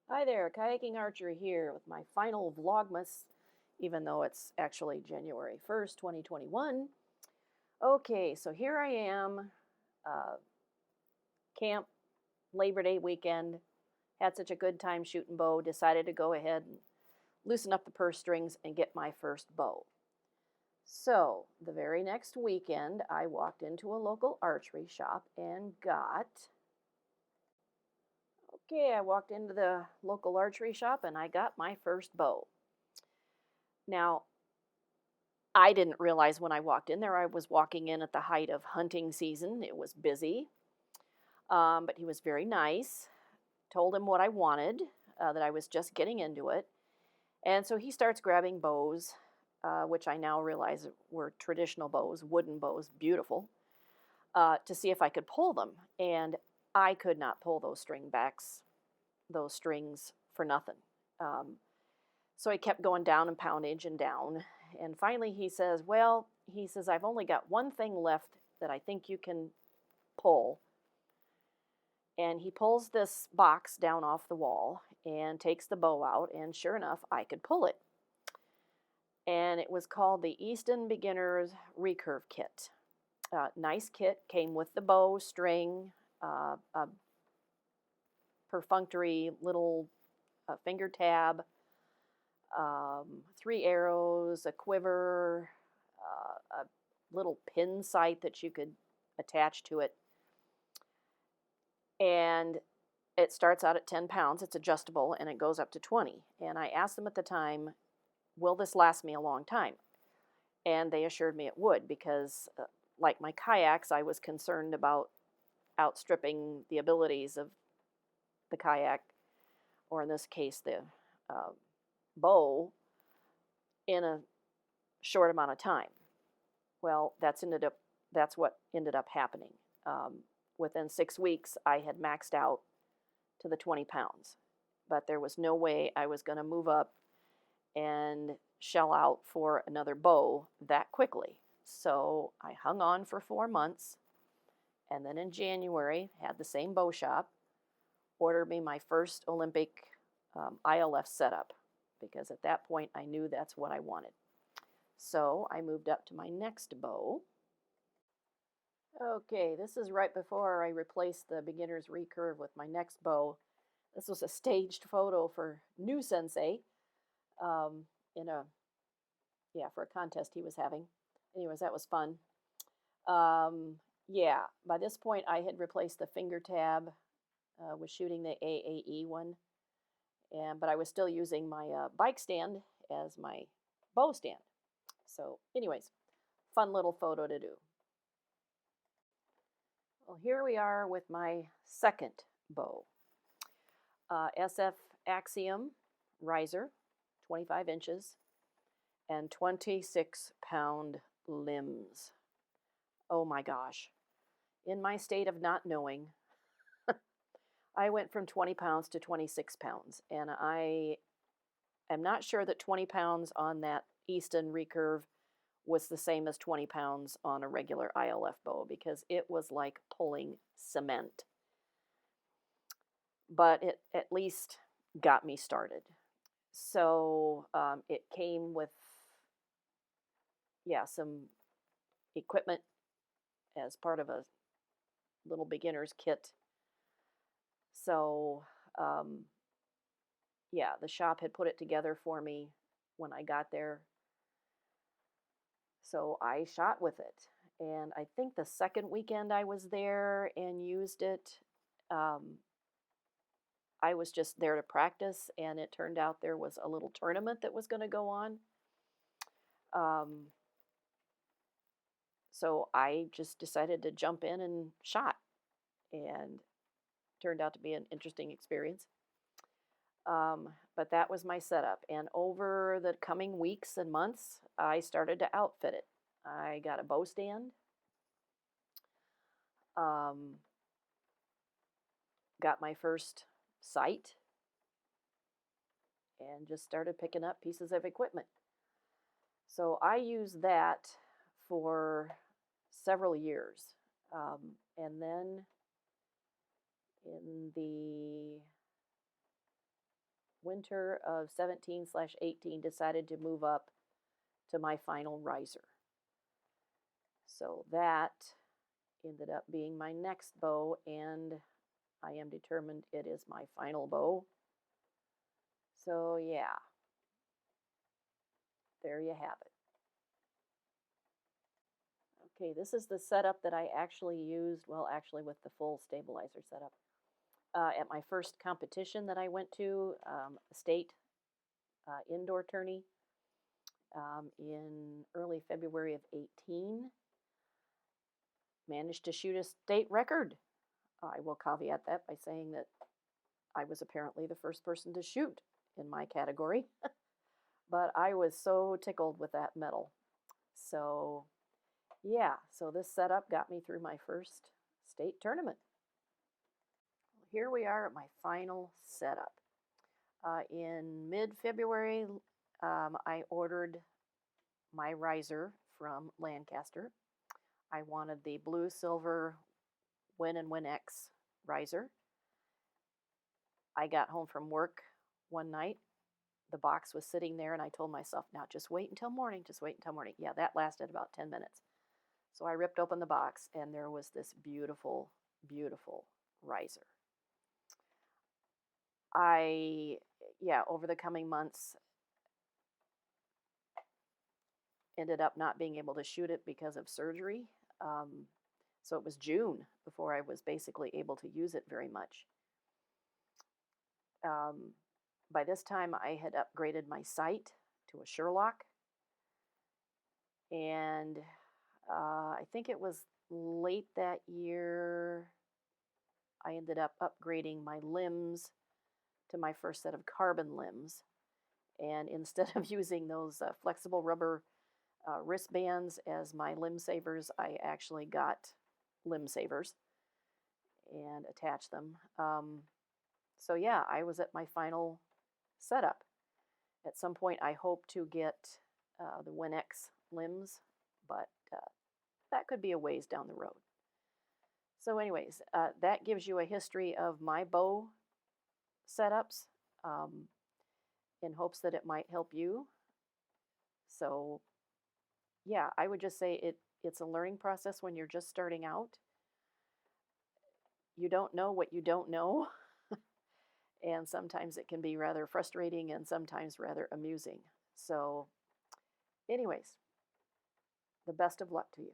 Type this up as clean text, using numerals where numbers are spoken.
Hi there, Kayaking Archer here with my final Vlogmas, even though it's actually January 1st, 2021. Okay, so here I am, uh, camp, Labor Day weekend, had such a good time shooting bow, decided to go ahead and loosen up the purse strings and get my first bow. So, the very next weekend, I walked into a local archery shop and I walked into the local archery shop and I got my first bow. Now, I didn't realize when I walked in there, I was walking in at the height of hunting season. It was busy, but he was very nice. Told him what I wanted, that I was just getting into it. And so he starts grabbing bows, which I now realize were traditional bows, wooden bows, beautiful, to see if I could pull them. And I could not pull those those strings for nothing. Um, So I kept going down in poundage and down. And finally he says, well, he says, I've only got one thing left that I think you can pull. And he pulls this box down off the wall and takes the bow out. And sure enough, I could pull it. And it was called the Easton Beginners Recurve Kit. Nice kit, came with the bow, string, a perfunctory little finger tab, 3 arrows, a quiver, a little pin sight that you could attach to it. And it starts out at 10 pounds. It's adjustable and it goes up to 20. And I asked them at the time, will this last me a long time? And they assured me it would because, like my kayaks, I was concerned about outstripping the abilities of the kayak, or in this case, the uh, bow, in a short amount of time. Well, that's what ended up happening. Within 6 weeks, I had maxed out to the 20 pounds, but there was no way I was going to move up and shell out for another bow that quickly. So I hung on for 4 months, and then in January, had the same bow shop order me my first Olympic ILF setup, because at that point I knew that's what I wanted. So I moved up to my next bow. Okay, this is right before I replaced the Beginner's Recurve with my next bow. This was a staged photo for New Sensei, um, in a for a contest he was having. Anyways, that was fun. Yeah, by this point I had replaced the finger tab, was shooting the AAE one, but I was still using my bike stand as my bow stand. So, anyways, fun little photo to do. Well, here we are with my second bow. SF Axiom riser, 25 inches, and 26-pound limbs. Oh my gosh. In my state of not knowing, I went from 20 pounds to 26 pounds, and I am not sure that 20 pounds on that Easton Recurve was the same as 20 pounds on a regular ILF bow, because it was like pulling cement. But it at least got me started. So it came with, some equipment as part of a little beginner's kit. So, the shop had put it together for me when I got there. So I shot with it. And I think the second weekend I was there and used it, um, I was just there to practice, and it turned out there was a little tournament that was going to go on. Um, so I just decided to jump in and shot, and turned out to be an interesting experience. But that was my setup. And over the coming weeks and months, I started to outfit it. I got a bow stand, um, got my first sight, and just started picking up pieces of equipment. So I used that for several years. And then in the winter of 17/18 decided to move up to my final riser. So that ended up being my next bow, and I am determined it is my final bow. So yeah, there you have it. Okay, this is the setup that I actually used, well, actually with the full stabilizer setup, at my first competition that I went to, a state indoor tourney in early February of 18. Managed to shoot a state record. I will caveat that by saying that I was apparently the first person to shoot in my category, but I was so tickled with that medal. So yeah, so this setup got me through my first state tournament. Here we are at my final setup. In mid-February, I ordered my riser from Lancaster. I wanted the blue-silver Win&Win Winex riser. I got home from work one night. The box was sitting there, and I told myself, now just wait until morning, just wait until morning. Yeah, that lasted about 10 minutes. So I ripped open the box, and there was this beautiful, beautiful riser. Over the coming months, ended up not being able to shoot it because of surgery. So it was June before I was basically able to use it very much. By this time, I had upgraded my sight to a Sherlock. And I think it was late that year, I ended up upgrading my limbs to my first set of carbon limbs. And instead of using those flexible rubber wristbands as my limb savers, I actually got limb savers and attached them. So yeah, I was at my final setup. At some point, I hope to get the WNS limbs, but that could be a ways down the road. So anyways, that gives you a history of my bow setups in hopes that it might help you. So yeah, I would just say it's a learning process when you're just starting out. You don't know what you don't know. And sometimes it can be rather frustrating and sometimes rather amusing. So anyways, the best of luck to you.